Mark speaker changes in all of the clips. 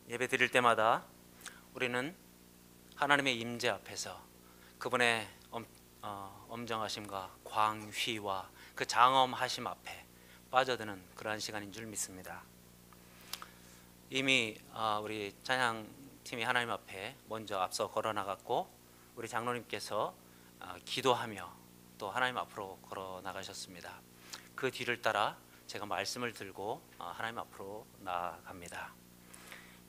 Speaker 1: 예배 드릴 때마다 우리는 하나님의 임재 앞에서 그분의 엄정하심과 광휘와 그 장엄하심 앞에 빠져드는 그러한 시간인 줄 믿습니다. 이미 우리 찬양팀이 하나님 앞에 먼저 앞서 걸어 나갔고, 우리 장로님께서 기도하며 또 하나님 앞으로 걸어 나가셨습니다. 그 뒤를 따라 제가 말씀을 들고 하나님 앞으로 나아갑니다.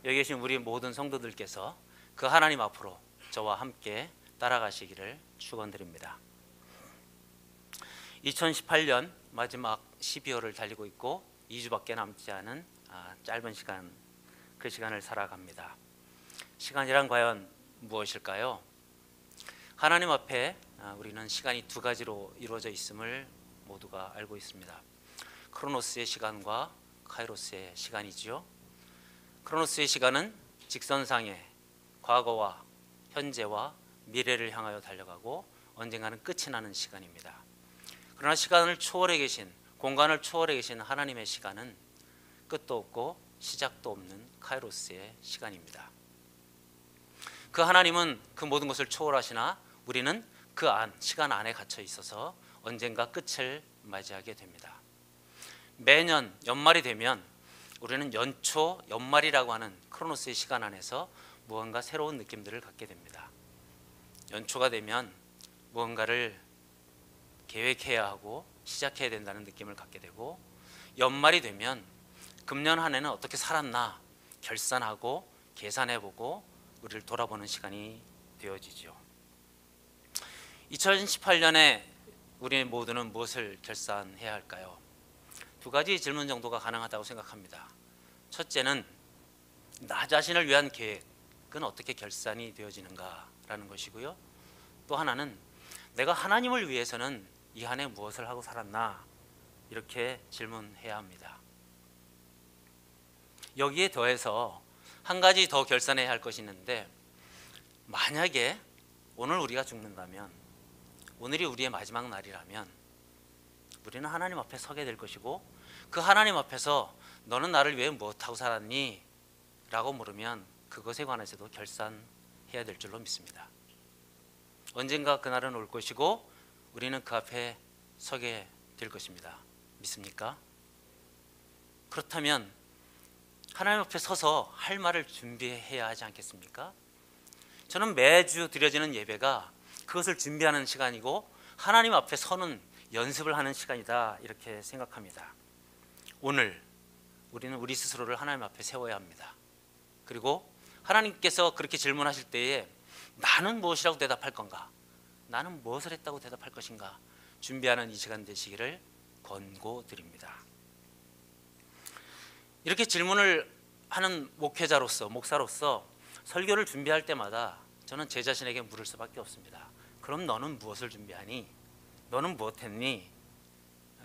Speaker 1: 여기 계신 우리 모든 성도들께서 그 하나님 앞으로 저와 함께 따라가시기를 축원드립니다. 2018년 마지막 12월을 달리고 있고 2주밖에 남지 않은 짧은 시간, 그 시간을 살아갑니다. 시간이란 과연 무엇일까요? 하나님 앞에 우리는 시간이 두 가지로 이루어져 있음을 모두가 알고 있습니다. 크로노스의 시간과 카이로스의 시간이지요. 크로노스의 시간은 직선상에 과거와 현재와 미래를 향하여 달려가고 언젠가는 끝이 나는 시간입니다. 그러나 시간을 초월해 계신, 공간을 초월해 계신 하나님의 시간은 끝도 없고 시작도 없는 카이로스의 시간입니다. 그 하나님은 그 모든 것을 초월하시나 우리는 그 시간 안에 갇혀 있어서 언젠가 끝을 맞이하게 됩니다. 매년 연말이 되면 우리는 연초, 연말이라고 하는 크로노스의 시간 안에서 무언가 새로운 느낌들을 갖게 됩니다. 연초가 되면 무언가를 계획해야 하고 시작해야 된다는 느낌을 갖게 되고, 연말이 되면 금년 한 해는 어떻게 살았나 결산하고 계산해보고 우리를 돌아보는 시간이 되어지죠. 2018년에 우리 모두는 무엇을 결산해야 할까요? 두 가지 질문 정도가 가능하다고 생각합니다. 첫째는 나 자신을 위한 계획은 어떻게 결산이 되어지는가라는 것이고요. 또 하나는 내가 하나님을 위해서는 이 한 해 무엇을 하고 살았나, 이렇게 질문해야 합니다. 여기에 더해서 한 가지 더 결산해야 할 것이 있는데, 만약에 오늘 우리가 죽는다면, 오늘이 우리의 마지막 날이라면 우리는 하나님 앞에 서게 될 것이고, 그 하나님 앞에서 너는 나를 위해 무엇하고 살았니? 라고 물으면 그것에 관해서도 결산해야 될 줄로 믿습니다. 언젠가 그날은 올 것이고 우리는 그 앞에 서게 될 것입니다. 믿습니까? 그렇다면 하나님 앞에 서서 할 말을 준비해야 하지 않겠습니까? 저는 매주 드려지는 예배가 그것을 준비하는 시간이고 하나님 앞에 서는 연습을 하는 시간이다, 이렇게 생각합니다. 오늘 우리는 우리 스스로를 하나님 앞에 세워야 합니다. 그리고 하나님께서 그렇게 질문하실 때에 나는 무엇이라고 대답할 건가? 나는 무엇을 했다고 대답할 것인가? 준비하는 이 시간 되시기를 권고드립니다. 이렇게 질문을 하는 목회자로서, 목사로서 설교를 준비할 때마다 저는 제 자신에게 물을 수밖에 없습니다. 그럼 너는 무엇을 준비하니? 너는 무엇했니?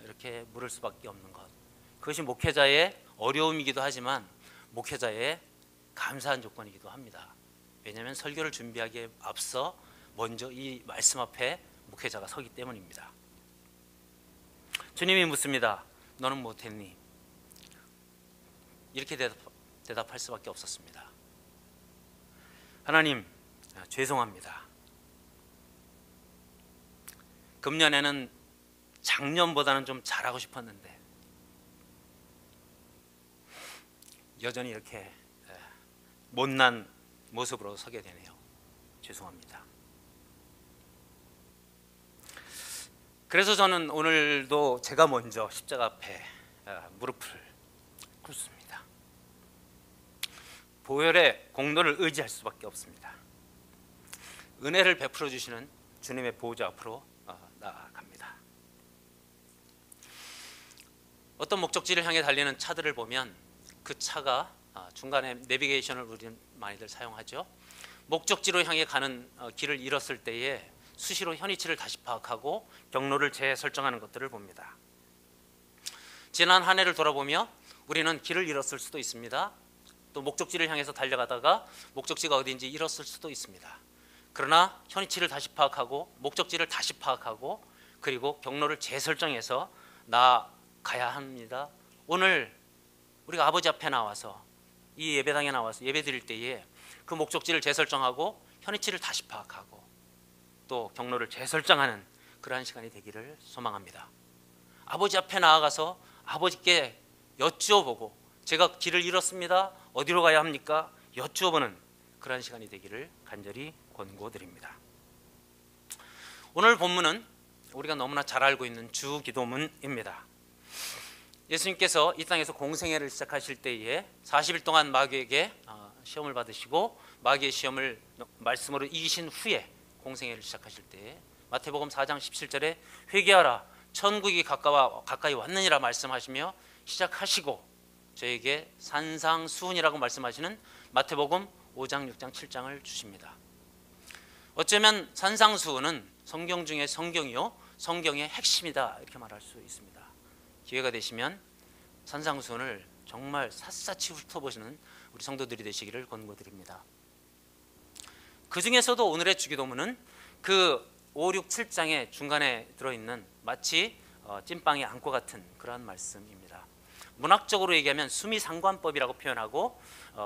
Speaker 1: 이렇게 물을 수밖에 없는 것. 그것이 목회자의 어려움이기도 하지만 목회자의 감사한 조건이기도 합니다. 왜냐하면 설교를 준비하기에 앞서 먼저 이 말씀 앞에 목회자가 서기 때문입니다. 주님이 묻습니다. 너는 무엇했니? 이렇게 대답할 수밖에 없었습니다. 하나님, 죄송합니다. 금년에는 작년보다는 좀 잘하고 싶었는데 여전히 이렇게 못난 모습으로 서게 되네요. 죄송합니다. 그래서 저는 오늘도 제가 먼저 십자가 앞에 무릎을 꿇습니다. 보혈의 공로를 의지할 수밖에 없습니다. 은혜를 베풀어 주시는 주님의 보호자 앞으로 나아갑니다. 어떤 목적지를 향해 달리는 차들을 보면 그 차가 중간에 내비게이션을 우리는 많이들 사용하죠. 목적지로 향해 가는 길을 잃었을 때에 수시로 현위치를 다시 파악하고 경로를 재설정하는 것들을 봅니다. 지난 한 해를 돌아보며 우리는 길을 잃었을 수도 있습니다. 또 목적지를 향해서 달려가다가 목적지가 어디인지 잃었을 수도 있습니다. 그러나 현위치를 다시 파악하고 목적지를 다시 파악하고 그리고 경로를 재설정해서 나아가야 합니다. 오늘 우리가 아버지 앞에 나와서 이 예배당에 나와서 예배 드릴 때에 그 목적지를 재설정하고 현위치를 다시 파악하고 또 경로를 재설정하는 그러한 시간이 되기를 소망합니다. 아버지 앞에 나아가서 아버지께 여쭈어보고 제가 길을 잃었습니다. 어디로 가야 합니까? 여쭈어보는 그러한 시간이 되기를 간절히 권고드립니다. 오늘 본문은 우리가 너무나 잘 알고 있는 주기도문입니다. 예수님께서 이 땅에서 공생애를 시작하실 때에 40일 동안 마귀에게 시험을 받으시고 마귀의 시험을 말씀으로 이기신 후에 공생애를 시작하실 때에 마태복음 4장 17절에 회개하라 천국이 가까이 왔느니라 말씀하시며 시작하시고 저에게 산상수훈이라고 말씀하시는 마태복음 5장 6장 7장을 주십니다. 어쩌면 산상수훈은 성경 중에 성경이요 성경의 핵심이다 이렇게 말할 수 있습니다. 기회가 되시면 산상수훈을 정말 샅샅이 훑어보시는 우리 성도들이 되시기를 권고드립니다. 그 중에서도 오늘의 주기도문은 그 5, 6, 7장의 중간에 들어있는 마치 찐빵의 안과 같은 그러한 말씀입니다. 문학적으로 얘기하면 수미상관법이라고 표현하고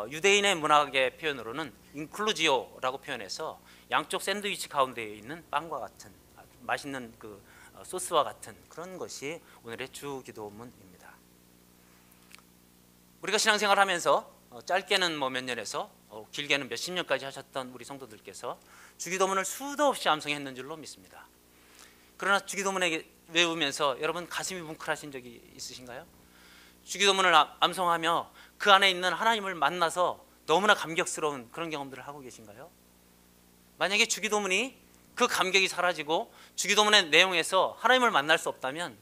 Speaker 1: 유대인의 문학의 표현으로는 인클루지오라고 표현해서 양쪽 샌드위치 가운데에 있는 빵과 같은 맛있는 그 소스와 같은 그런 것이 오늘의 주기도문입니다. 우리가 신앙생활을 하면서 짧게는 몇 년에서 길게는 몇십 년까지 하셨던 우리 성도들께서 주기도문을 수도 없이 암송했는 줄로 믿습니다. 그러나 주기도문을 외우면서 여러분 가슴이 뭉클하신 적이 있으신가요? 주기도문을 암송하며 그 안에 있는 하나님을 만나서 너무나 감격스러운 그런 경험들을 하고 계신가요? 만약에 주기도문이 그 감격이 사라지고 주기도문의 내용에서 하나님을 만날 수 없다면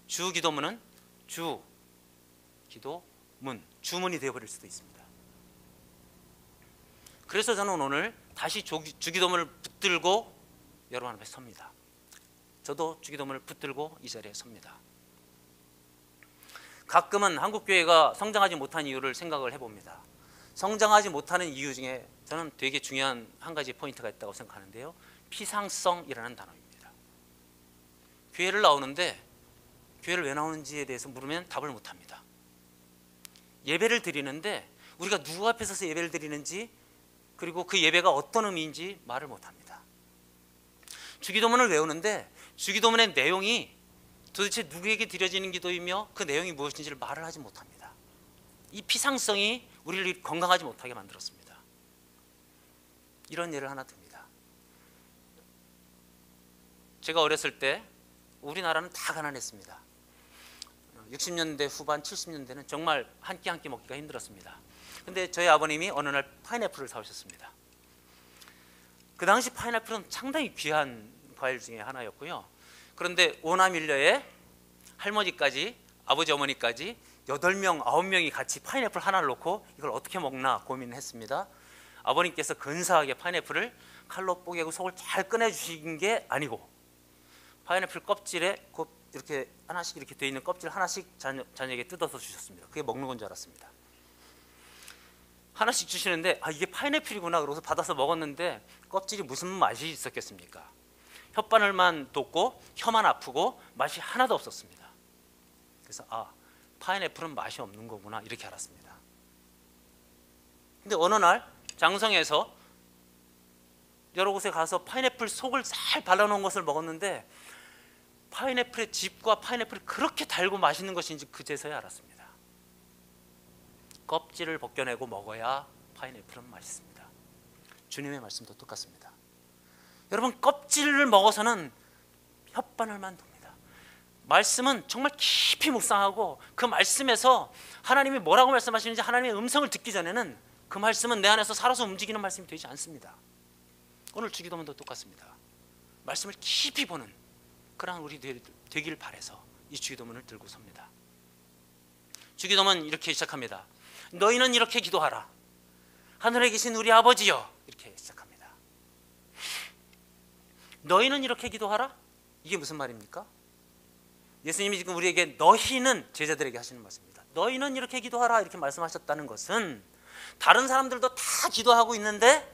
Speaker 1: 주기도문은 주기도문, 주문이 되어버릴 수도 있습니다. 그래서 저는 오늘 다시 주기도문을 붙들고 여러분 앞에 섭니다. 저도 주기도문을 붙들고 이 자리에 섭니다. 가끔은 한국교회가 성장하지 못한 이유를 생각을 해봅니다. 성장하지 못하는 이유 중에 저는 되게 중요한 한 가지 포인트가 있다고 생각하는데요. 피상성이라는 단어입니다. 교회를 나오는데 교회를 왜 나오는지에 대해서 물으면 답을 못합니다. 예배를 드리는데 우리가 누구 앞에 서서 예배를 드리는지 그리고 그 예배가 어떤 의미인지 말을 못합니다. 주기도문을 외우는데 주기도문의 내용이 도대체 누구에게 드려지는 기도이며 그 내용이 무엇인지를 말을 하지 못합니다. 이 피상성이 우리를 건강하지 못하게 만들었습니다. 이런 예를 하나 듭니다. 제가 어렸을 때 우리나라는 다 가난했습니다. 60년대 후반 70년대는 정말 한 끼 한 끼 먹기가 힘들었습니다. 근데 저희 아버님이 어느 날 파인애플을 사오셨습니다. 그 당시 파인애플은 상당히 귀한 과일 중에 하나였고요. 그런데 오남일녀에 할머니까지 아버지 어머니까지 8명 9명이 같이 파인애플 하나를 놓고 이걸 어떻게 먹나 고민했습니다. 아버님께서 근사하게 파인애플을 칼로 뽀개고 속을 잘 꺼내주신 게 아니고 파인애플 껍질에 이렇게 하나씩 이렇게 되어 있는 껍질 하나씩 자녀에게 뜯어서 주셨습니다. 그게 먹는 건 줄 알았습니다. 하나씩 주시는데 이게 파인애플이구나 그러고서 받아서 먹었는데 껍질이 무슨 맛이 있었겠습니까? 혓바늘만 돋고 혀만 아프고 맛이 하나도 없었습니다. 그래서 파인애플은 맛이 없는 거구나 이렇게 알았습니다. 근데 어느 날 장성에서 여러 곳에 가서 파인애플 속을 잘 발라놓은 것을 먹었는데 파인애플의 즙과 파인애플이 그렇게 달고 맛있는 것인지 그제서야 알았습니다. 껍질을 벗겨내고 먹어야 파인애플은 맛있습니다. 주님의 말씀도 똑같습니다. 여러분 껍질을 먹어서는 혓바늘만 돕니다. 말씀은 정말 깊이 묵상하고 그 말씀에서 하나님이 뭐라고 말씀하시는지 하나님의 음성을 듣기 전에는 그 말씀은 내 안에서 살아서 움직이는 말씀이 되지 않습니다. 오늘 주기도문도 똑같습니다. 말씀을 깊이 보는 그런 우리 되기를 바라서 이 주기도문을 들고 섭니다. 주기도문 이렇게 시작합니다. 너희는 이렇게 기도하라. 하늘에 계신 우리 아버지여 이렇게 시작합니다. 너희는 이렇게 기도하라? 이게 무슨 말입니까? 예수님이 지금 우리에게 너희는 제자들에게 하시는 말씀입니다. 너희는 이렇게 기도하라 이렇게 말씀하셨다는 것은 다른 사람들도 다 기도하고 있는데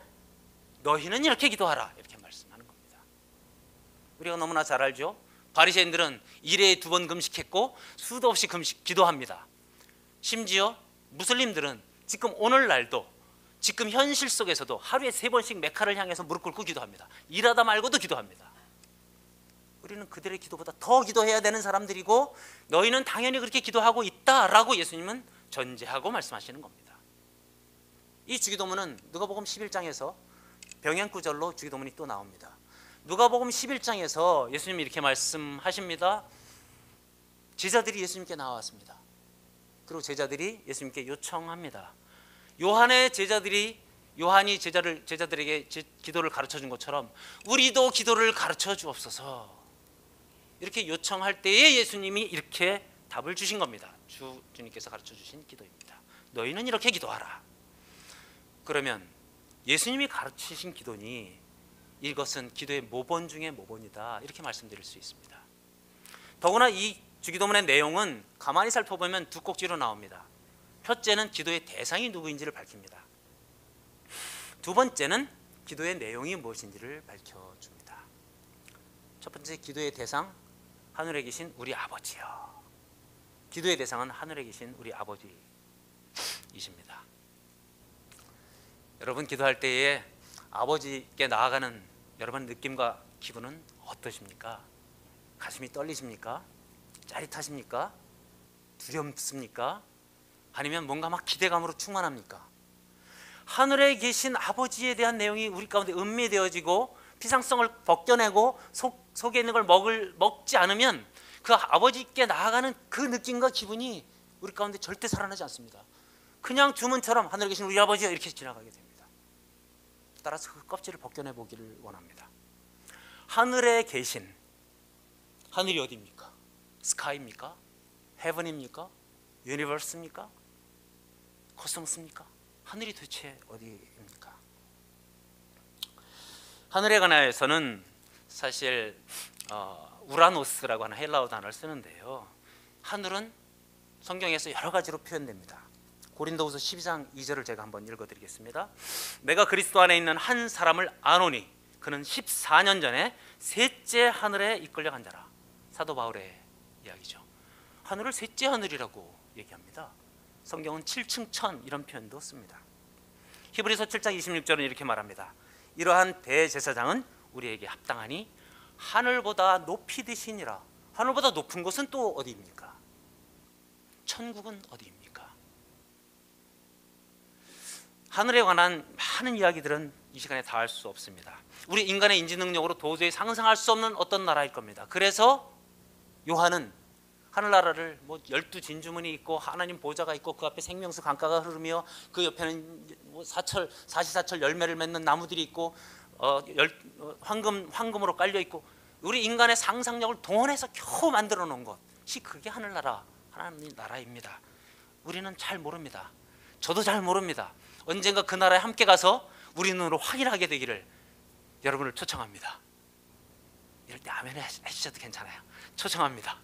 Speaker 1: 너희는 이렇게 기도하라 이렇게 말씀하는 겁니다. 우리가 너무나 잘 알죠. 바리새인들은 일회에 2번 금식했고 수도 없이 기도합니다. 심지어 무슬림들은 지금 오늘날도 지금 현실 속에서도 하루에 3번씩 메카를 향해서 무릎 꿇고 기도합니다. 일하다 말고도 기도합니다. 우리는 그들의 기도보다 더 기도해야 되는 사람들이고 너희는 당연히 그렇게 기도하고 있다라고 예수님은 전제하고 말씀하시는 겁니다. 이 주기도문은 누가복음 11장에서 병행구절로 주기도문이 또 나옵니다. 누가복음 11장에서 예수님이 이렇게 말씀하십니다. 제자들이 예수님께 나왔습니다. 그리고 제자들이 예수님께 요청합니다. 요한이 제자들에게 기도를 가르쳐 준 것처럼 우리도 기도를 가르쳐 주옵소서. 이렇게 요청할 때에 예수님이 이렇게 답을 주신 겁니다. 주님께서 가르쳐 주신 기도입니다. 너희는 이렇게 기도하라. 그러면 예수님이 가르치신 기도니 이것은 기도의 모본 중에 모본이다, 이렇게 말씀드릴 수 있습니다. 더구나 이 주기도문의 내용은 가만히 살펴보면 두 꼭지로 나옵니다. 첫째는 기도의 대상이 누구인지를 밝힙니다. 두 번째는 기도의 내용이 무엇인지를 밝혀줍니다. 첫 번째, 기도의 대상, 하늘에 계신 우리 아버지요. 기도의 대상은 하늘에 계신 우리 아버지이십니다. 여러분, 기도할 때에 아버지께 나아가는 여러분 느낌과 기분은 어떠십니까? 가슴이 떨리십니까? 짜릿하십니까? 두렵습니까? 아니면 뭔가 막 기대감으로 충만합니까? 하늘에 계신 아버지에 대한 내용이 우리 가운데 음미되어지고 피상성을 벗겨내고 속에 있는 걸 먹지 않으면 그 아버지께 나아가는 그 느낌과 기분이 우리 가운데 절대 살아나지 않습니다. 그냥 주문처럼 하늘에 계신 우리 아버지요 이렇게 지나가게 됩니다. 따라서 그 껍질을 벗겨내 보기를 원합니다. 하늘에 계신, 하늘이 어디입니까? 스카이입니까? 헤븐입니까? 유니버스입니까? 코스모스입니까? 하늘이 도대체 어디입니까? 하늘에 관하여서는 사실 우라노스라고 하는 헬라어 단어를 쓰는데요. 하늘은 성경에서 여러 가지로 표현됩니다. 고린도후서 12장 2절을 제가 한번 읽어드리겠습니다. 내가 그리스도 안에 있는 한 사람을 아노니 그는 14년 전에 셋째 하늘에 이끌려간 자라. 사도 바울의 이야기죠. 하늘을 셋째 하늘이라고 얘기합니다. 성경은 7층 천 이런 표현도 씁니다. 히브리서 7장 26절은 이렇게 말합니다. 이러한 대제사장은 우리에게 합당하니 하늘보다 높이 드시니라. 하늘보다 높은 곳은 또 어디입니까? 천국은 어디입니까? 하늘에 관한 많은 이야기들은 이 시간에 다 할 수 없습니다. 우리 인간의 인지 능력으로 도저히 상상할 수 없는 어떤 나라일 겁니다. 그래서 요한은 하늘나라를 12진주문이 있고 하나님 보좌가 있고 그 앞에 생명수 강가가 흐르며 그 옆에는 사시사철 열매를 맺는 나무들이 있고 황금으로 깔려 있고 우리 인간의 상상력을 동원해서 겨우 만들어 놓은 것이 그게 하늘나라, 하나님 나라입니다. 우리는 잘 모릅니다. 저도 잘 모릅니다. 언젠가 그 나라에 함께 가서 우리 눈으로 확인하게 되기를 여러분을 초청합니다. 이럴 때 아멘 해주셔도 괜찮아요. 초청합니다.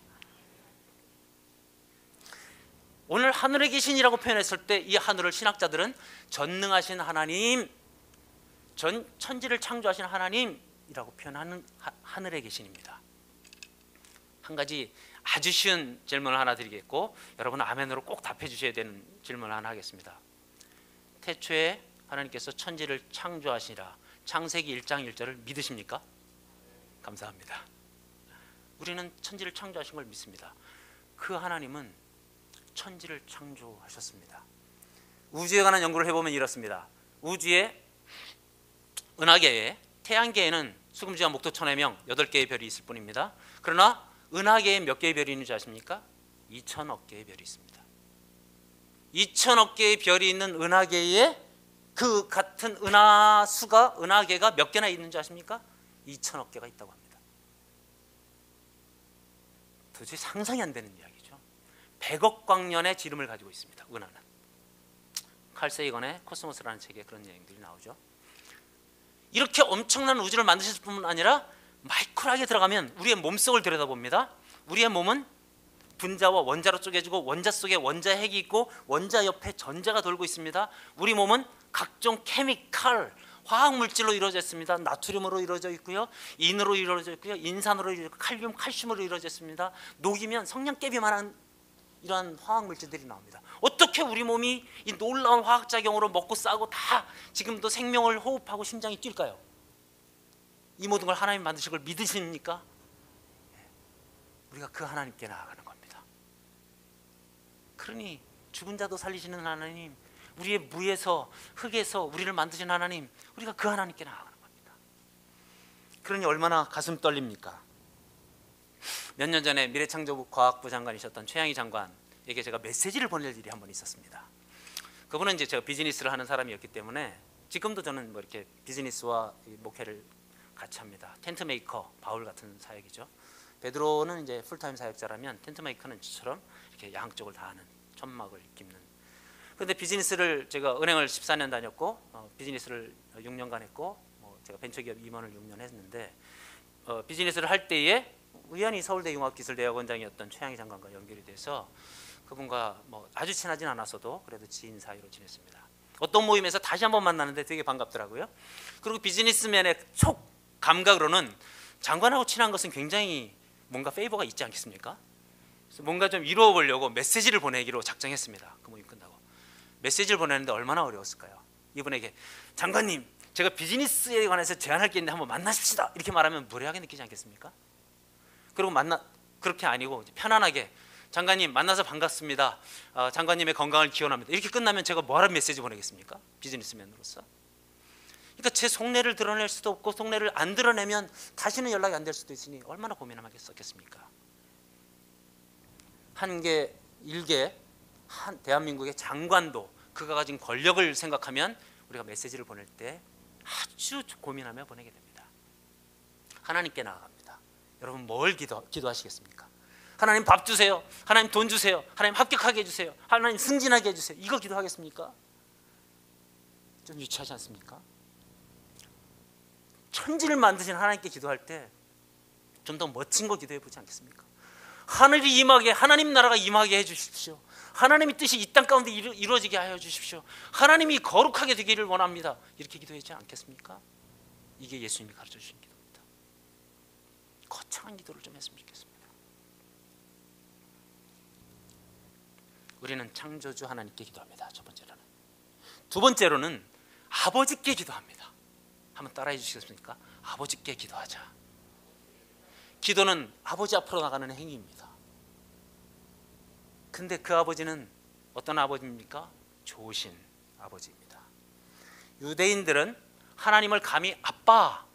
Speaker 1: 오늘 하늘에 계신이라고 표현했을 때 이 하늘을 신학자들은 전능하신 하나님, 천지를 창조하신 하나님이라고 표현하는 하늘에 계신입니다. 한 가지 아주 쉬운 질문을 하나 드리겠고 여러분은 아멘으로 꼭 답해 주셔야 되는 질문을 하나 하겠습니다. 태초에 하나님께서 천지를 창조하시라. 창세기 1장 1절을 믿으십니까? 감사합니다. 우리는 천지를 창조하신 걸 믿습니다. 그 하나님은 천지를 창조하셨습니다. 우주에 관한 연구를 해보면 이렇습니다. 우주의 은하계에, 태양계에는 수금지와 목토천의 명 8개의 별이 있을 뿐입니다. 그러나 은하계에 몇 개의 별이 있는지 아십니까? 2천억 개의 별이 있습니다. 2천억 개의 별이 있는 은하계에 그 같은 은하계가 몇 개나 있는지 아십니까? 2천억 개가 있다고 합니다. 도저히 상상이 안 되는 이야기죠. 100억 광년의 지름을 가지고 있습니다. 은하는. 칼 세이건의 코스모스라는 책에 그런 내용들이 나오죠. 이렇게 엄청난 우주를 만드셨을 뿐만 아니라 마이크로하게 들어가면 우리의 몸속을 들여다봅니다. 우리의 몸은 분자와 원자로 쪼개지고 원자 속에 원자 핵이 있고 원자 옆에 전자가 돌고 있습니다. 우리 몸은 각종 케미칼, 화학물질로 이루어져 있습니다. 나트륨으로 이루어져 있고요, 인으로 이루어져 있고요, 인산으로 이루어져 있고 칼륨, 칼슘으로 이루어져 있습니다. 녹이면 성냥개비만한 이러한 화학물질들이 나옵니다. 어떻게 어떻게 우리 몸이 이 놀라운 화학작용으로 먹고 싸고 다 지금도 생명을 호흡하고 심장이 뛸까요? 이 모든 걸 하나님 만드신 걸 믿으십니까? 우리가 그 하나님께 나아가는 겁니다. 그러니 죽은 자도 살리시는 하나님, 우리의 무에서 흙에서 우리를 만드신 하나님, 우리가 그 하나님께 나아가는 겁니다. 그러니 얼마나 가슴 떨립니까? 몇 년 전에 미래창조부 과학부 장관이셨던 최양희 장관에게 제가 메시지를 보낼 일이 한 번 있었습니다. 그분은 이제 제가 비즈니스를 하는 사람이었기 때문에 지금도 저는 뭐 이렇게 비즈니스와 목회를 같이 합니다. 텐트 메이커 바울 같은 사역이죠. 베드로는 이제 풀타임 사역자라면 텐트 메이커는 저처럼 이렇게 양쪽을 다 하는, 천막을 깁는. 그런데 비즈니스를 제가 은행을 14년 다녔고 비즈니스를 6년간 했고 제가 벤처기업 임원을 6년 했는데 비즈니스를 할 때에 우연히 서울대 융합기술대학원장이었던 최양희 장관과 연결이 돼서 그분과 뭐 아주 친하진 않았어도 그래도 지인 사이로 지냈습니다. 어떤 모임에서 다시 한번 만나는데 되게 반갑더라고요. 그리고 비즈니스맨의 촉 감각으로는 장관하고 친한 것은 굉장히 뭔가 페이버가 있지 않겠습니까? 그래서 뭔가 좀 이루어 보려고 메시지를 보내기로 작정했습니다. 그 모임 끝나고 메시지를 보내는데 얼마나 어려웠을까요? 이분에게 장관님, 제가 비즈니스에 관해서 제안할 게 있는데 한번 만나십시다 이렇게 말하면 무례하게 느끼지 않겠습니까? 그리고 그렇게 아니고 편안하게 장관님 만나서 반갑습니다. 장관님의 건강을 기원합니다. 이렇게 끝나면 제가 뭐하러 메시지 보내겠습니까? 비즈니스맨으로서. 그러니까 제 속내를 드러낼 수도 없고 속내를 안 드러내면 다시는 연락이 안 될 수도 있으니 얼마나 고민하겠습니까? 대한민국의 장관도 그가 가진 권력을 생각하면 우리가 메시지를 보낼 때 아주 고민하며 보내게 됩니다. 하나님께 나아갑니다. 여러분 뭘 기도하시겠습니까? 하나님 밥 주세요. 하나님 돈 주세요. 하나님 합격하게 해주세요. 하나님 승진하게 해주세요. 이거 기도하겠습니까? 좀 유치하지 않습니까? 천지를 만드신 하나님께 기도할 때 좀 더 멋진 거 기도해 보지 않겠습니까? 하늘이 임하게, 하나님 나라가 임하게 해주십시오. 하나님의 뜻이 이 땅 가운데 이루어지게 하여 주십시오. 하나님이 거룩하게 되기를 원합니다. 이렇게 기도하지 않겠습니까? 이게 예수님이 가르쳐 주신 기도입니다. 거창한 기도를 좀 했으면 좋겠습니다. 우리는 창조주 하나님께 기도합니다. 첫 번째로는. 두 번째로는 아버지께 기도합니다. 한번 따라해 주시겠습니까? 아버지께 기도하자. 기도는 아버지 앞으로 나가는 행위입니다. 근데 그 아버지는 어떤 아버지입니까? 좋으신 아버지입니다. 유대인들은 하나님을 감히 아빠,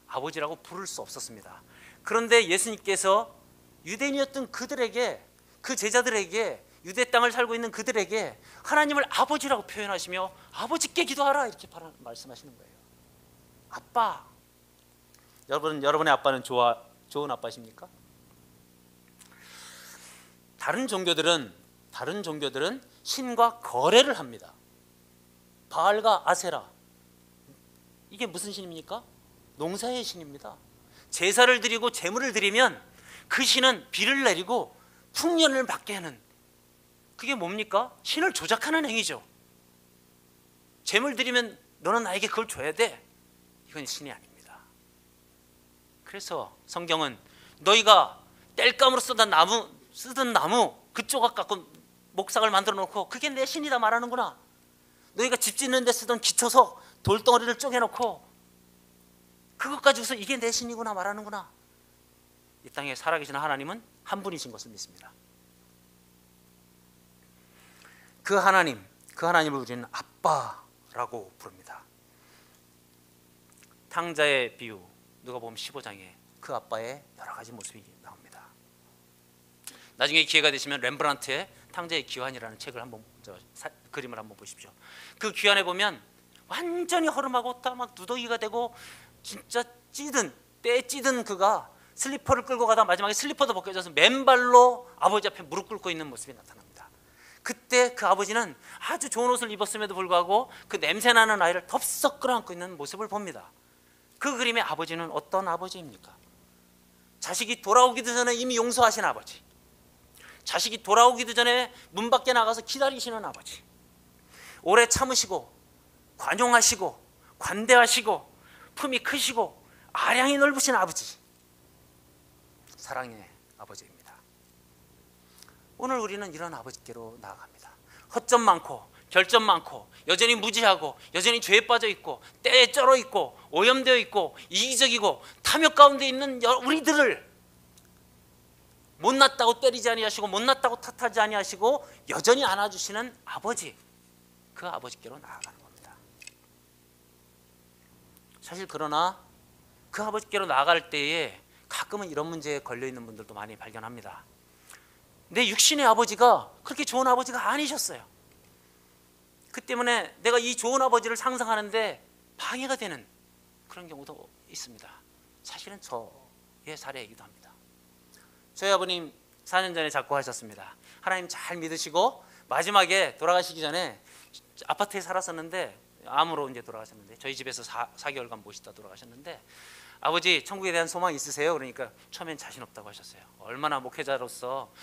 Speaker 1: 아버지라고 부를 수 없었습니다. 그런데 예수님께서 유대인이었던 그들에게, 그 제자들에게, 유대 땅을 살고 있는 그들에게 하나님을 아버지라고 표현하시며 아버지께 기도하라 이렇게 말씀하시는 거예요. 아빠. 여러분의 아빠는 좋은 아빠십니까? 다른 종교들은 신과 거래를 합니다. 바알과 아세라, 이게 무슨 신입니까? 농사의 신입니다. 제사를 드리고 제물을 드리면 그 신은 비를 내리고 풍년을 받게 하는, 그게 뭡니까? 신을 조작하는 행위죠. 제물 드리면 너는 나에게 그걸 줘야 돼. 이건 신이 아닙니다. 그래서 성경은 너희가 땔감으로 쓰던 나무 그 조각 갖고 목상을 만들어 놓고 그게 내 신이다 말하는구나. 너희가 집 짓는 데 쓰던 기초석 돌덩어리를 쪼개놓고 그것 가지고서 이게 내 신이구나 말하는구나. 이 땅에 살아계신 하나님은 한 분이신 것을 믿습니다. 그 하나님을 우리는 아빠라고 부릅니다. 탕자의 비유, 누가복음 15장에 그 아빠의 여러 가지 모습이 나옵니다. 나중에 기회가 되시면 렘브란트의 탕자의 귀환이라는 책을 한번 그림을 한번 보십시오. 그 귀환에 보면 완전히 허름하고 막 누더기가 되고 진짜 때 찌든 그가 슬리퍼를 끌고 가다 마지막에 슬리퍼도 벗겨져서 맨발로 아버지 앞에 무릎 꿇고 있는 모습이 나타납니다. 그때 그 아버지는 아주 좋은 옷을 입었음에도 불구하고 그 냄새나는 아이를 덥석 끌어안고 있는 모습을 봅니다. 그 그림의 아버지는 어떤 아버지입니까? 자식이 돌아오기도 전에 이미 용서하신 아버지, 자식이 돌아오기도 전에 문 밖에 나가서 기다리시는 아버지, 오래 참으시고 관용하시고 관대하시고 품이 크시고 아량이 넓으신 아버지, 사랑의 아버지입니다. 오늘 우리는 이런 아버지께로 나아갑니다. 허점 많고 결점 많고 여전히 무지하고 여전히 죄에 빠져 있고 때에 쩔어 있고 오염되어 있고 이기적이고 탐욕 가운데 있는 우리들을 못났다고 때리지 아니하시고 못났다고 탓하지 아니하시고 여전히 안아주시는 아버지, 그 아버지께로 나아가는 겁니다. 사실 그러나 그 아버지께로 나아갈 때에 가끔은 이런 문제에 걸려있는 분들도 많이 발견합니다. 내 육신의 아버지가 그렇게 좋은 아버지가 아니셨어요. 그 때문에 내가 이 좋은 아버지를 상상하는데 방해가 되는 그런 경우도 있습니다. 사실은 저의 사례이기도 합니다. 저희 아버님 4년 전에 작고하셨습니다. 하나님 잘 믿으시고 마지막에 돌아가시기 전에 아파트에 살았었는데 암으로 이제 돌아가셨는데 저희 집에서 4개월간 모시다 돌아가셨는데 아버지 천국에 대한 소망 있으세요? 그러니까 처음엔 자신 없다고 하셨어요. 얼마나 목회자로서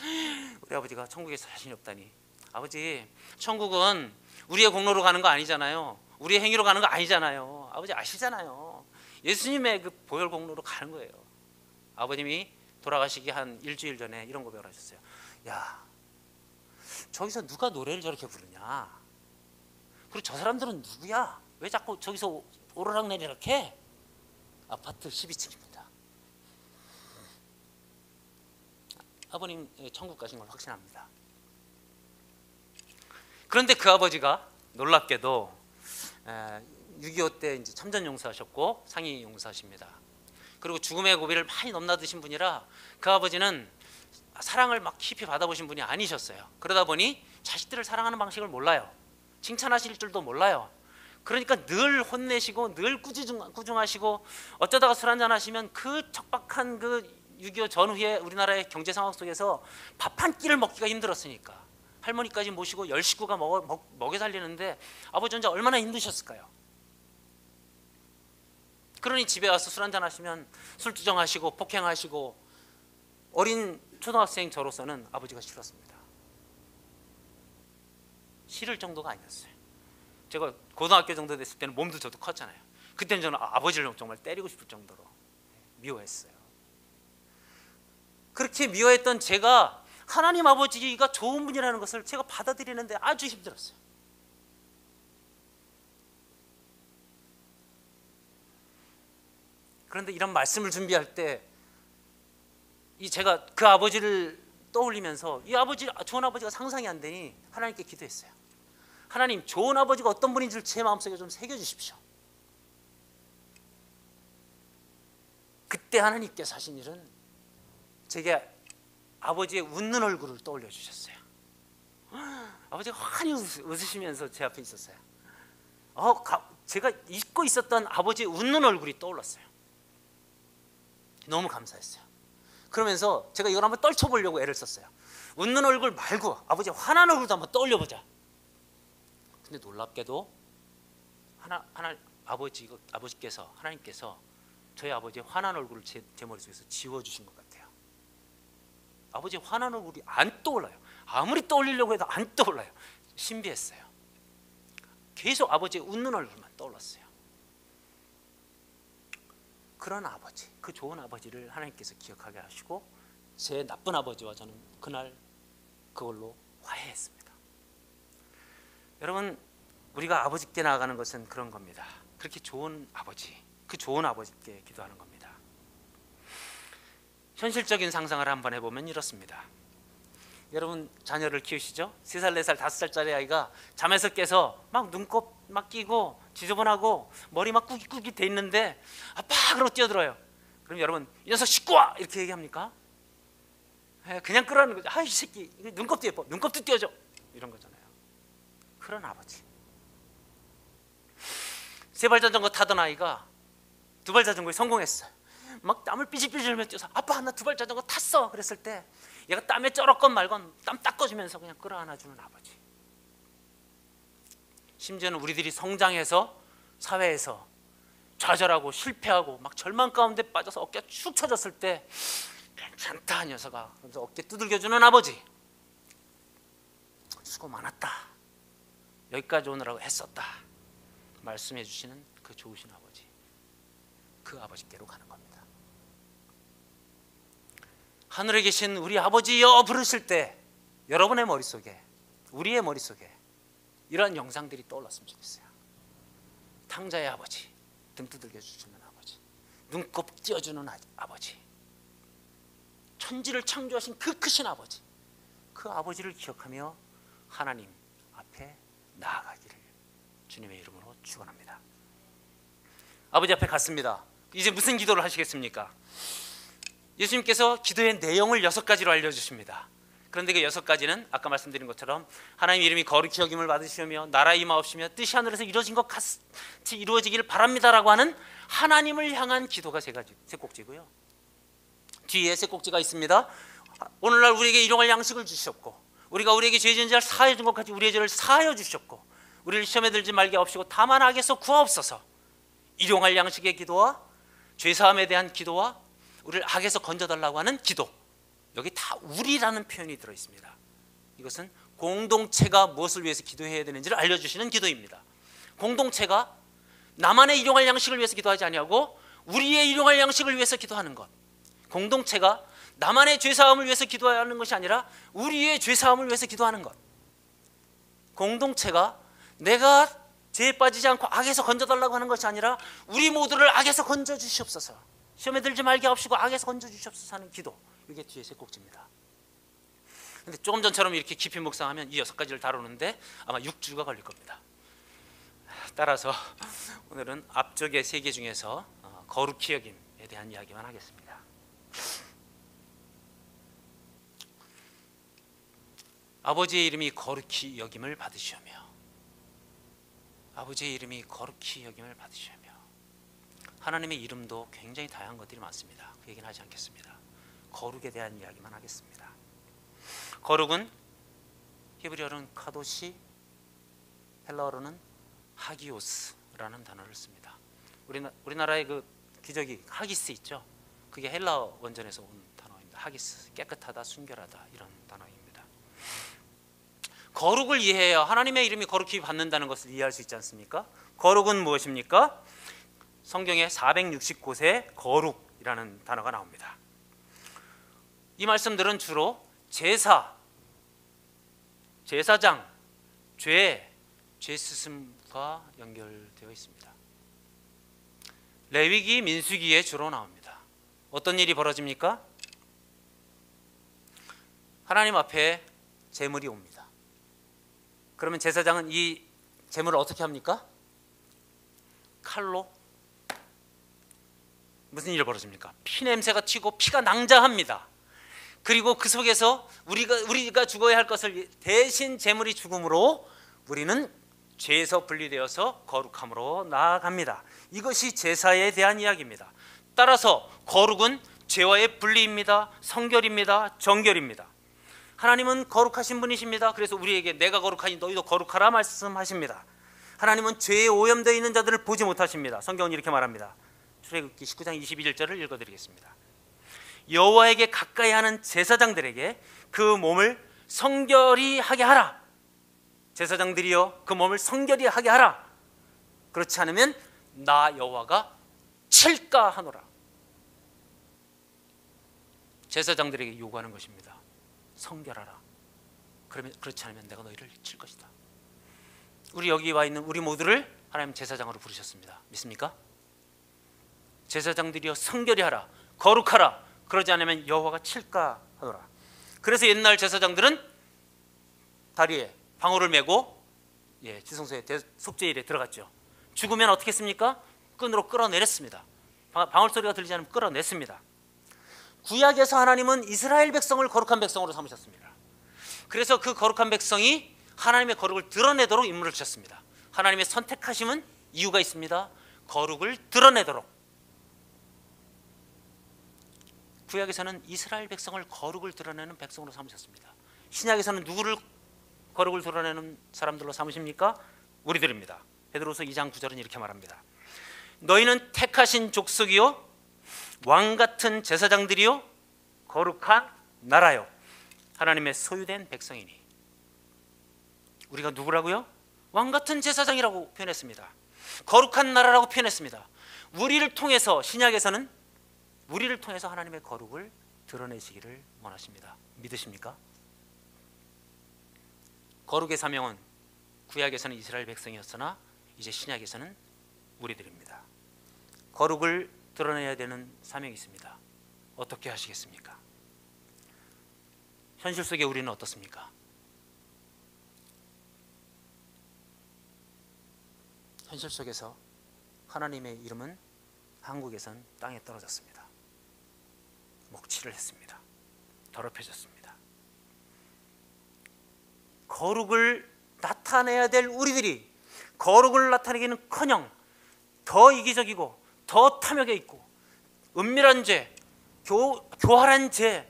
Speaker 1: 우리 아버지가 천국에 자신이 없다니. 아버지 천국은 우리의 공로로 가는 거 아니잖아요. 우리의 행위로 가는 거 아니잖아요. 아버지 아시잖아요. 예수님의 그 보혈 공로로 가는 거예요. 아버님이 돌아가시기 한 일주일 전에 이런 고백을 하셨어요. 야, 저기서 누가 노래를 저렇게 부르냐? 그리고 저 사람들은 누구야? 왜 자꾸 저기서 오르락내리락 해? 아파트 12층입니다. 아버님 천국 가신 걸 확신합니다. 그런데 그 아버지가 놀랍게도 6.25 때 이제 참전 용사하셨고 상위 용사십니다. 그리고 죽음의 고비를 많이 넘나드신 분이라 그 아버지는 사랑을 막 깊이 받아보신 분이 아니셨어요. 그러다 보니 자식들을 사랑하는 방식을 몰라요. 칭찬하실 줄도 몰라요. 그러니까 늘 혼내시고 늘 꾸중하시고 어쩌다가 술 한잔 하시면 그 척박한 그 6.25 전후에 우리나라의 경제 상황 속에서 밥 한 끼를 먹기가 힘들었으니까 할머니까지 모시고 10식구가 먹여 살리는데 아버지 혼자 얼마나 힘드셨을까요? 그러니 집에 와서 술 한잔 하시면 술주정하시고 폭행하시고 어린 초등학생 저로서는 아버지가 싫었습니다. 싫을 정도가 아니었어요. 제가 고등학교 정도 됐을 때는 몸도 저도 컸잖아요. 그때는 저는 아버지를 정말 때리고 싶을 정도로 미워했어요. 그렇게 미워했던 제가 하나님 아버지가 좋은 분이라는 것을 제가 받아들이는데 아주 힘들었어요. 그런데 이런 말씀을 준비할 때 제가 그 아버지를 떠올리면서 이 아버지, 좋은 아버지가 상상이 안 되니 하나님께 기도했어요. 하나님, 좋은 아버지가 어떤 분인지를 제 마음속에 좀 새겨주십시오. 그때 하나님께서 하신 일은 제게 아버지의 웃는 얼굴을 떠올려 주셨어요. 아버지가 환히 웃으시면서 제 앞에 있었어요. 제가 잊고 있었던 아버지의 웃는 얼굴이 떠올랐어요. 너무 감사했어요. 그러면서 제가 이걸 한번 떨쳐보려고 애를 썼어요. 웃는 얼굴 말고 아버지의 화난 얼굴도 한번 떠올려보자. 근데 놀랍게도 아버지께서 하나님께서 저희 아버지의 화난 얼굴을 제 머릿속에서 지워주신 것 같아요. 아버지의 화난 얼굴이 안 떠올라요. 아무리 떠올리려고 해도 안 떠올라요. 신비했어요. 계속 아버지의 웃는 얼굴만 떠올랐어요. 그런 아버지, 그 좋은 아버지를 하나님께서 기억하게 하시고 제 나쁜 아버지와 저는 그날 그걸로 화해했습니다. 여러분, 우리가 아버지께 나아가는 것은 그런 겁니다. 그렇게 좋은 아버지, 그 좋은 아버지께 기도하는 겁니다. 현실적인 상상을 한번 해보면 이렇습니다. 여러분 자녀를 키우시죠? 3살, 4살, 5살짜리 아이가 잠에서 깨서 막 눈곱 막 끼고 지저분하고 머리 막 꾸깃꾸깃 돼 있는데 아빠 그러고 뛰어들어요. 그럼 여러분 이 녀석 씻고 와 이렇게 얘기합니까? 그냥 끄라는 거죠. 아, 이 새끼 눈곱도 예뻐, 눈곱도 띄워줘, 이런 거잖아요. 그런 아버지. 3발 자전거 타던 아이가 2발 자전거에 성공했어요. 막 땀을 삐질삐질 흘며 뛰어서 아빠 나 2발 자전거 탔어 그랬을 때 얘가 땀에 쩔었건 말건 땀 닦아주면서 그냥 끌어안아주는 아버지. 심지어는 우리들이 성장해서 사회에서 좌절하고 실패하고 막 절망 가운데 빠져서 어깨가 축 처졌을 때 괜찮다 녀석아 그래서 어깨 두들겨주는 아버지. 수고 많았다, 여기까지 오느라고 애썼다 말씀해 주시는 그 좋으신 아버지, 그 아버지께로 가는 겁니다. 하늘에 계신 우리 아버지여 부르실 때 여러분의 머릿속에, 우리의 머릿속에 이런 영상들이 떠올랐으면 좋겠어요. 탕자의 아버지, 등 두들겨 주시는 아버지, 눈곱 띄워주는 아버지, 천지를 창조하신 그 크신 아버지, 그 아버지를 기억하며 하나님 앞에 나아가기를 주님의 이름으로 축원합니다. 아버지 앞에 갔습니다. 이제 무슨 기도를 하시겠습니까? 예수님께서 기도의 내용을 6가지로 알려주십니다. 그런데 그 6가지는 아까 말씀드린 것처럼 하나님 이름이 거룩히 여김을 받으시며 나라 임하옵시며 뜻이 하늘에서 이루어진 것 같이 이루어지기를 바랍니다라고 하는 하나님을 향한 기도가 세 꼭지고요. 뒤에 세 꼭지가 있습니다. 오늘날 우리에게 일용할 양식을 주셨고, 우리가 우리에게 죄 지은 자를 사하여 준 것 같이 우리의 죄를 사하여 주셨고, 우리를 시험에 들지 말게 하옵시고 다만 악에서 구하옵소서. 일용할 양식의 기도와 죄사함에 대한 기도와 우리를 악에서 건져달라고 하는 기도, 여기 다 우리라는 표현이 들어있습니다. 이것은 공동체가 무엇을 위해서 기도해야 되는지를 알려주시는 기도입니다. 공동체가 나만의 일용할 양식을 위해서 기도하지 아니하고 우리의 일용할 양식을 위해서 기도하는 것, 공동체가 나만의 죄사함을 위해서 기도하는 것이 아니라 우리의 죄사함을 위해서 기도하는 것, 공동체가 내가 죄에 빠지지 않고 악에서 건져달라고 하는 것이 아니라 우리 모두를 악에서 건져주시옵소서, 시험에 들지 말게 하옵시고 악에서 건져주시옵소서 하는 기도, 이게 뒤에 세 꼭지입니다. 근데 조금 전처럼 이렇게 깊이 묵상하면 이 6가지를 다루는데 아마 6주가 걸릴 겁니다. 따라서 오늘은 앞쪽의 3개 중에서 거룩히 여김에 대한 이야기만 하겠습니다. 아버지의 이름이 거룩히 여김을 받으시오며, 아버지의 이름이 거룩히 여김을 받으시오며, 하나님의 이름도 굉장히 다양한 것들이 많습니다. 그 얘기는 하지 않겠습니다. 거룩에 대한 이야기만 하겠습니다. 거룩은 히브리어로는 카도시, 헬라어로는 하기오스라는 단어를 씁니다. 우리나라의 그 기저귀 하기스 있죠? 그게 헬라어 원전에서 온 단어입니다. 하기스, 깨끗하다, 순결하다, 이런 단어입니다. 거룩을 이해해야 하나님의 이름이 거룩히 받는다는 것을 이해할 수 있지 않습니까? 거룩은 무엇입니까? 성경에 469세 거룩이라는 단어가 나옵니다. 이 말씀들은 주로 제사, 제사장, 죄스슴과 연결되어 있습니다. 레위기, 민수기에 주로 나옵니다. 어떤 일이 벌어집니까? 하나님 앞에 제물이 옵니다. 그러면 제사장은 이 제물을 어떻게 합니까? 칼로. 무슨 일이 벌어집니까? 피 냄새가 튀고 피가 낭자합니다. 그리고 그 속에서 우리가 죽어야 할 것을 대신 제물이 죽음으로 우리는 죄에서 분리되어서 거룩함으로 나아갑니다. 이것이 제사에 대한 이야기입니다. 따라서 거룩은 죄와의 분리입니다. 성결입니다. 정결입니다. 하나님은 거룩하신 분이십니다. 그래서 우리에게 내가 거룩하니 너희도 거룩하라 말씀하십니다. 하나님은 죄에 오염되어 있는 자들을 보지 못하십니다. 성경은 이렇게 말합니다. 출애굽기 19장 21절을 읽어드리겠습니다. 여호와에게 가까이 하는 제사장들에게 그 몸을 성결히 하게 하라. 제사장들이여 그 몸을 성결히 하게 하라. 그렇지 않으면 나 여호와가 칠까 하노라. 제사장들에게 요구하는 것입니다. 성결하라. 그러면 그렇지 않으면 내가 너희를 칠 것이다. 우리 여기 와 있는 우리 모두를 하나님 제사장으로 부르셨습니다. 믿습니까? 제사장들이여 성결히 하라, 거룩하라. 그러지 않으면 여호와가 칠까 하더라. 그래서 옛날 제사장들은 다리에 방울을 메고 지성소의 속죄일에 들어갔죠. 죽으면 어떻게 했습니까? 끈으로 끌어내렸습니다. 방울 소리가 들리지 않으면 끌어냈습니다. 구약에서 하나님은 이스라엘 백성을 거룩한 백성으로 삼으셨습니다. 그래서 그 거룩한 백성이 하나님의 거룩을 드러내도록 임무를 주셨습니다. 하나님의 선택하심은 이유가 있습니다. 거룩을 드러내도록. 구약에서는 이스라엘 백성을 거룩을 드러내는 백성으로 삼으셨습니다. 신약에서는 누구를 거룩을 드러내는 사람들로 삼으십니까? 우리들입니다. 베드로서 2장 9절은 이렇게 말합니다. 너희는 택하신 족속이요 왕같은 제사장들이요 거룩한 나라요 하나님의 소유된 백성이니. 우리가 누구라고요? 왕같은 제사장이라고 표현했습니다. 거룩한 나라라고 표현했습니다. 우리를 통해서 신약에서는 우리를 통해서 하나님의 거룩을 드러내시기를 원하십니다. 믿으십니까? 거룩의 사명은 구약에서는 이스라엘 백성이었으나 이제 신약에서는 우리들입니다. 거룩을 드러내야 되는 사명이 있습니다. 어떻게 하시겠습니까? 현실 속에 우리는 어떻습니까? 현실 속에서 하나님의 이름은 한국에선 땅에 떨어졌습니다. 먹칠을 했습니다. 더럽혀졌습니다. 거룩을 나타내야 될 우리들이 거룩을 나타내기는커녕 더 이기적이고 더 탐욕에 있고 은밀한 죄, 교활한 죄,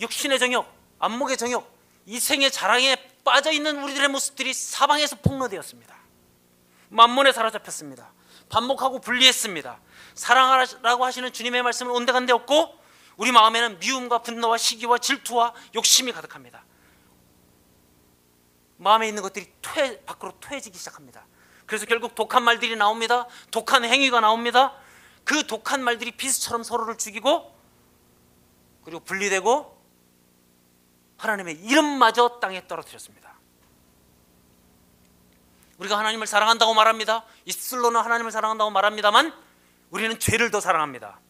Speaker 1: 육신의 정욕, 안목의 정욕, 이생의 자랑에 빠져있는 우리들의 모습들이 사방에서 폭로되었습니다. 만몬에 사로잡혔습니다. 반목하고 분리했습니다. 사랑하라고 하시는 주님의 말씀을 온데간데 없고 우리 마음에는 미움과 분노와 시기와 질투와 욕심이 가득합니다. 마음에 있는 것들이 밖으로 토해지기 시작합니다. 그래서 결국 독한 말들이 나옵니다. 독한 행위가 나옵니다. 그 독한 말들이 비수처럼 서로를 죽이고 그리고 분리되고 하나님의 이름마저 땅에 떨어뜨렸습니다. 우리가 하나님을 사랑한다고 말합니다. 입술로는 하나님을 사랑한다고 말합니다만 우리는 죄를 더 사랑합니다.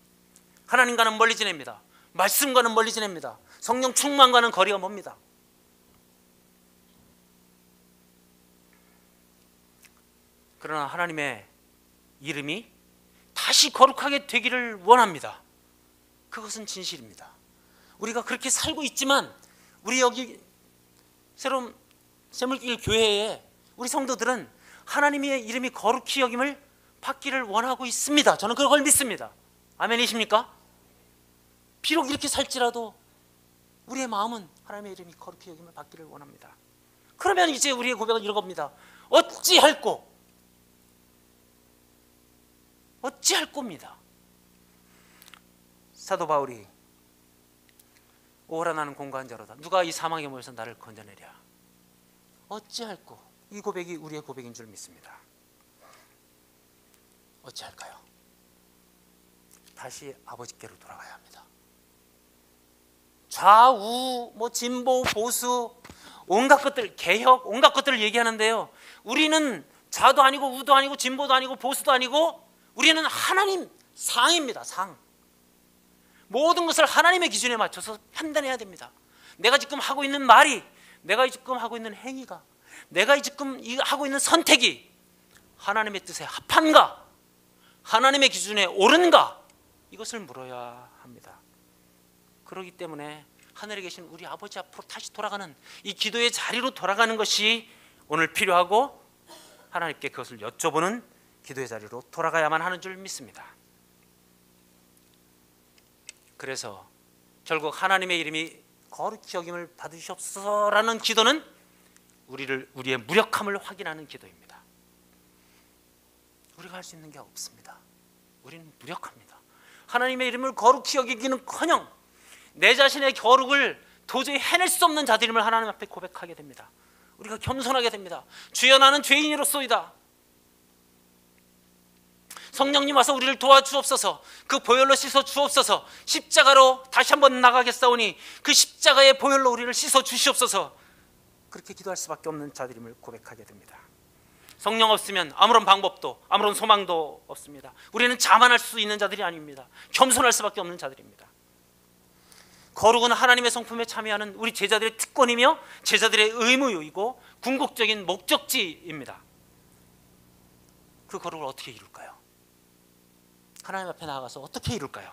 Speaker 1: 하나님과는 멀리 지냅니다. 말씀과는 멀리 지냅니다. 성령 충만과는 거리가 멉니다. 그러나 하나님의 이름이 다시 거룩하게 되기를 원합니다. 그것은 진실입니다. 우리가 그렇게 살고 있지만 우리 여기 새로운 샘물길 교회에 우리 성도들은 하나님의 이름이 거룩히 여김을 받기를 원하고 있습니다. 저는 그걸 믿습니다. 아멘이십니까? 비록 이렇게 살지라도 우리의 마음은 하나님의 이름이 거룩히 여김을 받기를 원합니다. 그러면 이제 우리의 고백은 이런 겁니다. 어찌할꼬? 어찌할 겁니다. 사도 바울이 오호라 나는 공고한 자로다. 누가 이 사망의 모에서 나를 건져내랴. 어찌할꼬? 이 고백이 우리의 고백인 줄 믿습니다. 어찌할까요? 다시 아버지께로 돌아가야 합니다. 좌우, 진보, 보수, 온갖 것들, 개혁, 온갖 것들을 얘기하는데요. 우리는 좌도 아니고 우도 아니고 진보도 아니고 보수도 아니고 우리는 하나님 상입니다. 상. 모든 것을 하나님의 기준에 맞춰서 판단해야 됩니다. 내가 지금 하고 있는 말이, 내가 지금 하고 있는 행위가, 내가 지금 하고 있는 선택이 하나님의 뜻에 합한가? 하나님의 기준에 옳은가? 이것을 물어야 합니다. 그렇기 때문에 하늘에 계신 우리 아버지 앞으로 다시 돌아가는 이 기도의 자리로 돌아가는 것이 오늘 필요하고 하나님께 그것을 여쭤보는 기도의 자리로 돌아가야만 하는 줄 믿습니다. 그래서 결국 하나님의 이름이 거룩히 여김을 받으시옵소서라는 기도는 우리의 무력함을 확인하는 기도입니다. 우리가 할 수 있는 게 없습니다. 우리는 무력합니다. 하나님의 이름을 거룩히 여기기는커녕 내 자신의 거룩을 도저히 해낼 수 없는 자들임을 하나님 앞에 고백하게 됩니다. 우리가 겸손하게 됩니다. 주여 나는 죄인이로소이다. 성령님 와서 우리를 도와주옵소서. 그 보혈로 씻어 주옵소서. 십자가로 다시 한번 나가겠사오니 그 십자가의 보혈로 우리를 씻어 주시옵소서. 그렇게 기도할 수밖에 없는 자들임을 고백하게 됩니다. 성령 없으면 아무런 방법도 아무런 소망도 없습니다. 우리는 자만할 수 있는 자들이 아닙니다. 겸손할 수밖에 없는 자들입니다. 거룩은 하나님의 성품에 참여하는 우리 제자들의 특권이며 제자들의 의무이고 궁극적인 목적지입니다. 그 거룩을 어떻게 이룰까요? 하나님 앞에 나아가서 어떻게 이룰까요?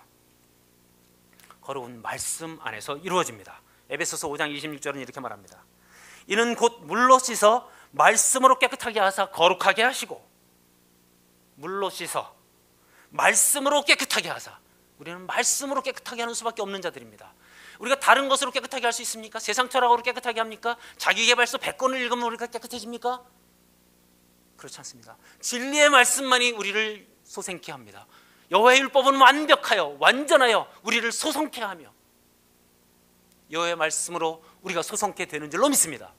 Speaker 1: 거룩은 말씀 안에서 이루어집니다. 에베소서 5장 26절은 이렇게 말합니다. 이는 곧 물로 씻어 말씀으로 깨끗하게 하사 거룩하게 하시고, 물로 씻어 말씀으로 깨끗하게 하사. 우리는 말씀으로 깨끗하게 하는 수밖에 없는 자들입니다. 우리가 다른 것으로 깨끗하게 할 수 있습니까? 세상 철학으로 깨끗하게 합니까? 자기계발서 100권을 읽으면 우리가 깨끗해집니까? 그렇지 않습니다. 진리의 말씀만이 우리를 소생케 합니다. 여호와의 율법은 완벽하여 완전하여 우리를 소성케 하며 여호와의 말씀으로 우리가 소성케 되는 줄로 믿습니다.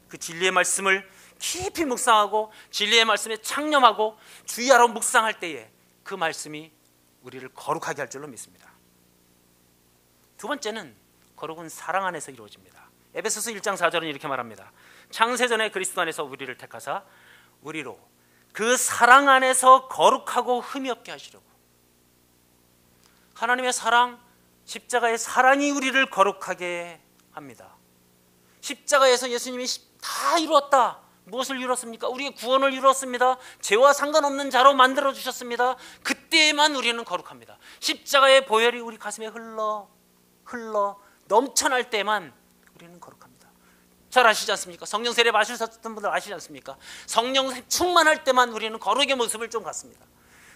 Speaker 1: 그 진리의 말씀을 깊이 묵상하고 진리의 말씀에 창념하고 주의하러 묵상할 때에 그 말씀이 우리를 거룩하게 할 줄로 믿습니다. 두 번째는 거룩은 사랑 안에서 이루어집니다. 에베소서 1장 4절은 이렇게 말합니다. 창세전에 그리스도 안에서 우리를 택하사 우리로 그 사랑 안에서 거룩하고 흠이 없게 하시려고. 하나님의 사랑, 십자가의 사랑이 우리를 거룩하게 합니다. 십자가에서 예수님이 다 이루었다. 무엇을 이뤘습니까? 우리의 구원을 이루었습니다. 죄와 상관없는 자로 만들어 주셨습니다. 그때만 우리는 거룩합니다. 십자가의 보혈이 우리 가슴에 흘러 넘쳐날 때만 우리는 거룩합니다. 잘 아시지 않습니까? 성령 세례 마셨던 분들 아시지 않습니까? 성령 충만할 때만 우리는 거룩의 모습을 좀 갖습니다.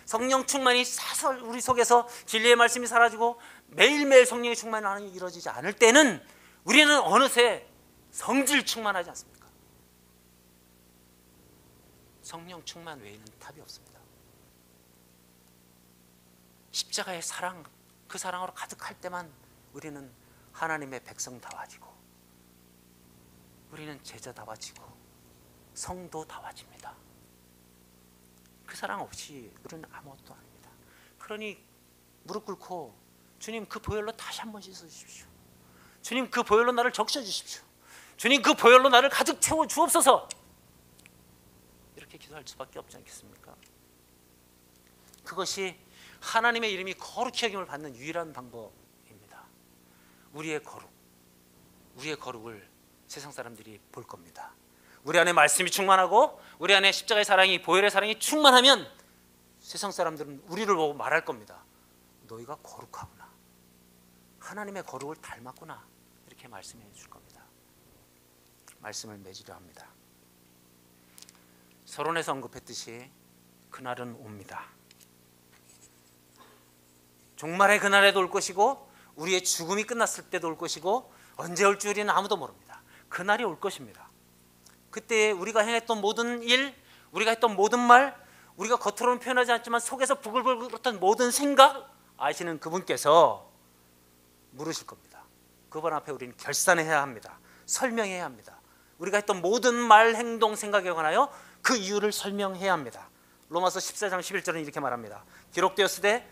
Speaker 1: 성령 충만이 사설 우리 속에서 진리의 말씀이 사라지고 매일매일 성령의 충만이 이루어지지 않을 때는 우리는 어느새 성질 충만하지 않습니까? 성령 충만 외에는 답이 없습니다. 십자가의 사랑, 그 사랑으로 가득할 때만 우리는 하나님의 백성다워지고 우리는 제자다워지고 성도다워집니다. 그 사랑 없이 우리는 아무것도 아닙니다. 그러니 무릎 꿇고 주님 그 보혈로 다시 한번 씻어주십시오. 주님 그 보혈로 나를 적셔주십시오. 주님 그 보혈로 나를 가득 채워 주옵소서. 이렇게 기도할 수밖에 없지 않겠습니까? 그것이 하나님의 이름이 거룩히 여김을 받는 유일한 방법입니다. 우리의 거룩을 세상 사람들이 볼 겁니다. 우리 안에 말씀이 충만하고 우리 안에 십자가의 사랑이, 보혈의 사랑이 충만하면 세상 사람들은 우리를 보고 말할 겁니다. 너희가 거룩하구나. 하나님의 거룩을 닮았구나. 이렇게 말씀해 줄 겁니다. 말씀을 맺으려 합니다. 서론에서 언급했듯이 그날은 옵니다. 종말의 그날에도 올 것이고 우리의 죽음이 끝났을 때도 올 것이고 언제 올 줄 우리는 아무도 모릅니다. 그날이 올 것입니다. 그때 우리가 행했던 모든 일, 우리가 했던 모든 말, 우리가 겉으로는 표현하지 않지만 속에서 부글부글 끓었던 모든 생각 아시는 그분께서 물으실 겁니다. 그분 앞에 우리는 결산해야 합니다. 설명해야 합니다. 우리가 했던 모든 말, 행동, 생각에 관하여 그 이유를 설명해야 합니다. 로마서 14장 11절은 이렇게 말합니다. 기록되었으되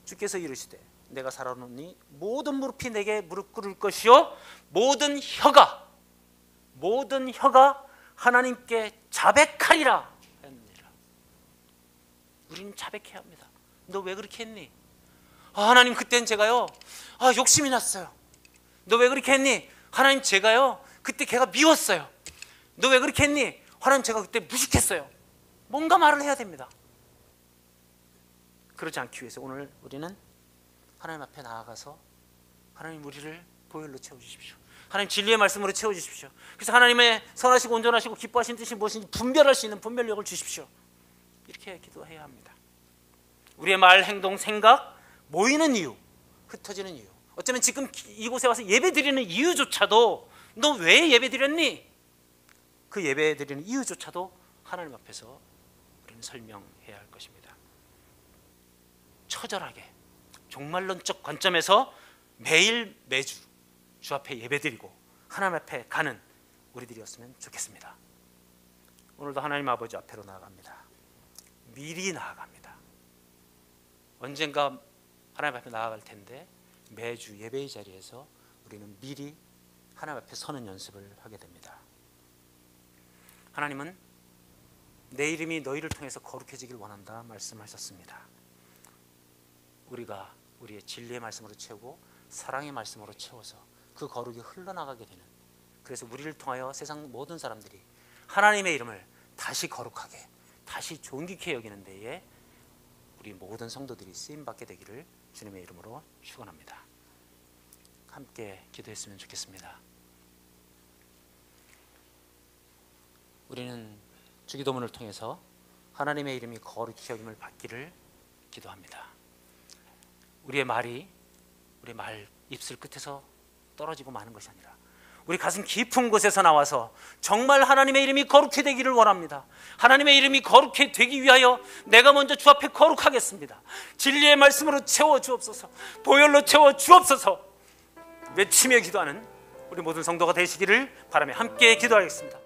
Speaker 1: 주께서 이르시되 내가 살아노니 모든 무릎이 내게 무릎 꿇을 것이요 모든 혀가 하나님께 자백하리라 했느니라. 우리는 자백해야 합니다. 너 왜 그렇게 했니? 하나님 그땐 제가요 욕심이 났어요. 너 왜 그렇게 했니? 하나님 제가요 그때 걔가 미웠어요. 너 왜 그렇게 했니? 하나님 제가 그때 무식했어요. 뭔가 말을 해야 됩니다. 그러지 않기 위해서 오늘 우리는 하나님 앞에 나아가서 하나님 우리를 보혈로 채워주십시오. 하나님 진리의 말씀으로 채워주십시오. 그래서 하나님의 선하시고 온전하시고 기뻐하신 뜻이 무엇인지 분별할 수 있는 분별력을 주십시오. 이렇게 기도해야 합니다. 우리의 말, 행동, 생각, 모이는 이유, 흩어지는 이유, 어쩌면 지금 이곳에 와서 예배드리는 이유조차도 너 왜 예배드렸니? 그 예배드리는 이유조차도 하나님 앞에서 우리는 설명해야 할 것입니다. 처절하게 종말론적 관점에서 매일 매주 주 앞에 예배드리고 하나님 앞에 가는 우리들이었으면 좋겠습니다. 오늘도 하나님 아버지 앞에로 나아갑니다. 미리 나아갑니다. 언젠가 하나님 앞에 나아갈 텐데 매주 예배의 자리에서 우리는 미리 하나님 앞에 서는 연습을 하게 됩니다. 하나님은 내 이름이 너희를 통해서 거룩해지길 원한다 말씀하셨습니다. 우리가 우리의 진리의 말씀으로 채우고 사랑의 말씀으로 채워서 그 거룩이 흘러나가게 되는, 그래서 우리를 통하여 세상 모든 사람들이 하나님의 이름을 다시 거룩하게 다시 존귀케 여기는 데에 우리 모든 성도들이 쓰임받게 되기를 주님의 이름으로 축원합니다. 함께 기도했으면 좋겠습니다. 우리는 주기도문을 통해서 하나님의 이름이 거룩히 여김을 받기를 기도합니다. 우리의 말이 우리 말 입술 끝에서 떨어지고 마는 것이 아니라 우리 가슴 깊은 곳에서 나와서 정말 하나님의 이름이 거룩히 되기를 원합니다. 하나님의 이름이 거룩히 되기 위하여 내가 먼저 주 앞에 거룩하겠습니다. 진리의 말씀으로 채워 주옵소서, 보혈로 채워 주옵소서 외치며 기도하는 우리 모든 성도가 되시기를 바라며 함께 기도하겠습니다.